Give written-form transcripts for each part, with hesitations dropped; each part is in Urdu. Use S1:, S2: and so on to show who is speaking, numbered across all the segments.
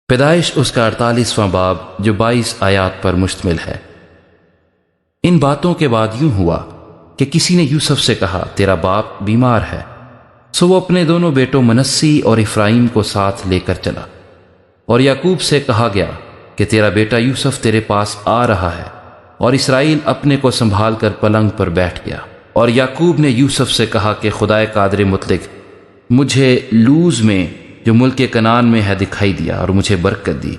S1: پیدائش اس کا 48واں باب جو 22 آیات پر مشتمل ہے۔ ان باتوں کے بعد یوں ہوا کہ کسی نے یوسف سے کہا تیرا باپ بیمار ہے، سو وہ اپنے دونوں بیٹوں منسی اور افرایم کو ساتھ لے کر چلا۔ اور یعقوب سے کہا گیا کہ تیرا بیٹا یوسف تیرے پاس آ رہا ہے، اور اسرائیل اپنے کو سنبھال کر پلنگ پر بیٹھ گیا۔ اور یعقوب نے یوسف سے کہا کہ خدائے قادر مطلق مجھے لوز میں جو ملک کنعان میں ہے دکھائی دیا اور مجھے برکت دی،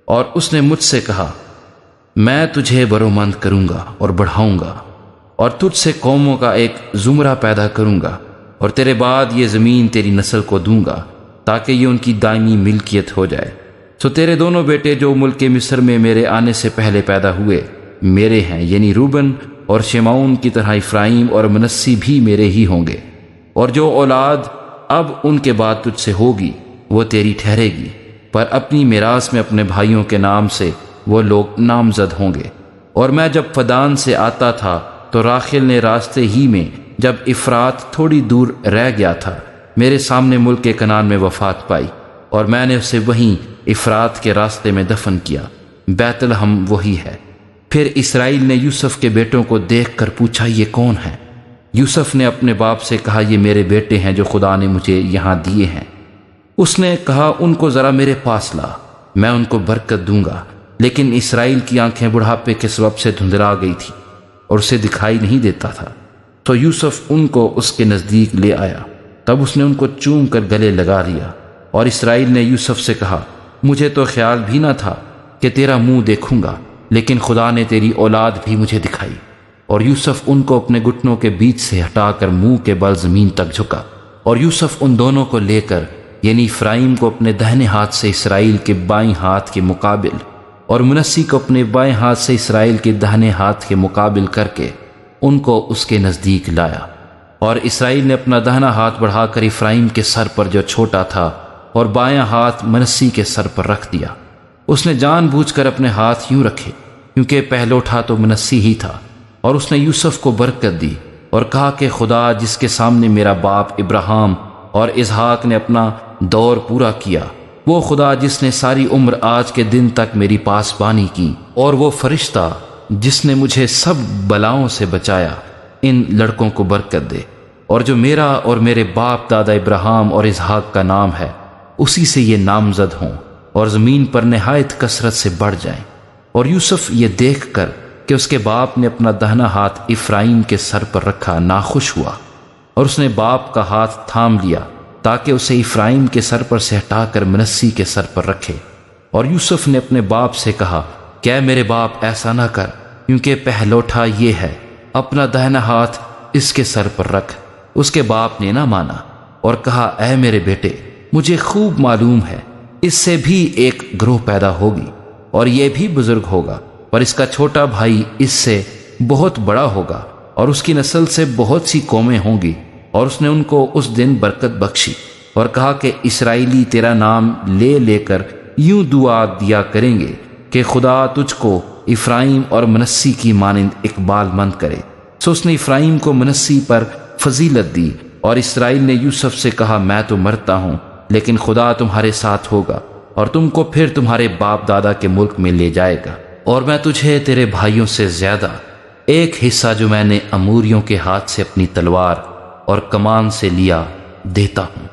S1: اور اس نے مجھ سے کہا میں تجھے برومند کروں گا اور بڑھاؤں گا، اور تجھ سے قوموں کا ایک زمرہ پیدا کروں گا، اور تیرے بعد یہ زمین تیری نسل کو دوں گا تاکہ یہ ان کی دائمی ملکیت ہو جائے۔ سو تیرے دونوں بیٹے جو ملک مصر میں میرے آنے سے پہلے پیدا ہوئے میرے ہیں، یعنی روبن اور شمعون کی طرح افرایم اور منسی بھی میرے ہی ہوں گے، اور جو اولاد اب ان کے بعد تجھ سے ہوگی وہ تیری ٹھہرے گی، پر اپنی میراث میں اپنے بھائیوں کے نام سے وہ لوگ نامزد ہوں گے۔ اور میں جب فدان سے آتا تھا تو راخیل نے راستے ہی میں جب افرات تھوڑی دور رہ گیا تھا میرے سامنے ملک کنعان میں وفات پائی، اور میں نے اسے وہیں افرات کے راستے میں دفن کیا، بیت لحم وہی ہے۔ پھر اسرائیل نے یوسف کے بیٹوں کو دیکھ کر پوچھا یہ کون ہیں؟ یوسف نے اپنے باپ سے کہا یہ میرے بیٹے ہیں جو خدا نے مجھے یہاں دیے ہیں۔ اس نے کہا ان کو ذرا میرے پاس لا، میں ان کو برکت دوں گا۔ لیکن اسرائیل کی آنکھیں بڑھاپے کے سبب سے دھندلا گئی تھی اور اسے دکھائی نہیں دیتا تھا، تو یوسف ان کو اس کے نزدیک لے آیا، تب اس نے ان کو چوم کر گلے لگا لیا۔ اور اسرائیل نے یوسف سے کہا مجھے تو خیال بھی نہ تھا کہ تیرا منہ دیکھوں گا، لیکن خدا نے تیری اولاد بھی مجھے دکھائی۔ اور یوسف ان کو اپنے گھٹنوں کے بیچ سے ہٹا کر منہ کے بل زمین تک جھکا، اور یوسف ان دونوں کو لے کر یعنی افرایم کو اپنے دہنے ہاتھ سے اسرائیل کے بائیں ہاتھ کے مقابل اور منسی کو اپنے بائیں ہاتھ سے اسرائیل کے دہنے ہاتھ کے مقابل کر کے ان کو اس کے نزدیک لایا۔ اور اسرائیل نے اپنا دہنا ہاتھ بڑھا کر افرایم کے سر پر جو چھوٹا تھا اور بائیں ہاتھ منسی کے سر پر رکھ دیا۔ اس نے جان بوجھ کر اپنے ہاتھ یوں رکھے کیونکہ پہلوٹا تو منسی ہی تھا، اور اس نے یوسف کو برکت دی اور کہا کہ خدا جس کے سامنے میرا باپ ابراہیم اور اسحاق نے اپنا دور پورا کیا، وہ خدا جس نے ساری عمر آج کے دن تک میری پاسبانی کی، اور وہ فرشتہ جس نے مجھے سب بلاؤں سے بچایا، ان لڑکوں کو برکت دے، اور جو میرا اور میرے باپ دادا ابراہیم اور اسحاق کا نام ہے اسی سے یہ نامزد ہوں اور زمین پر نہایت کثرت سے بڑھ جائیں۔ اور یوسف یہ دیکھ کر کہ اس کے باپ نے اپنا دہنا ہاتھ افرایم کے سر پر رکھا ناخوش ہوا، اور اس نے باپ کا ہاتھ تھام لیا تاکہ اسے افرایم کے سر پر سے ہٹا کر منسی کے سر پر رکھے۔ اور یوسف نے اپنے باپ سے کہا کہ اے میرے باپ ایسا نہ کر، کیونکہ پہلوٹا یہ ہے، اپنا دہنا ہاتھ اس کے سر پر رکھ۔ اس کے باپ نے نہ مانا اور کہا اے میرے بیٹے، مجھے خوب معلوم ہے اس سے بھی ایک گروہ پیدا ہوگی اور یہ بھی بزرگ ہوگا، پر اس کا چھوٹا بھائی اس سے بہت بڑا ہوگا اور اس کی نسل سے بہت سی قومیں ہوں گی۔ اور اس نے ان کو اس دن برکت بخشی اور کہا کہ اسرائیلی تیرا نام لے لے کر یوں دعا دیا کریں گے کہ خدا تجھ کو افرایم اور منسی کی مانند اقبال مند کرے۔ سو اس نے افرایم کو منسی پر فضیلت دی، اور اسرائیل نے یوسف سے کہا میں تو مرتا ہوں، لیکن خدا تمہارے ساتھ ہوگا اور تم کو پھر تمہارے باپ دادا کے ملک میں لے جائے گا، اور میں تجھے تیرے بھائیوں سے زیادہ ایک حصہ جو میں نے اموریوں کے ہاتھ سے اپنی تلوار اور کمان سے لیا دیتا ہوں۔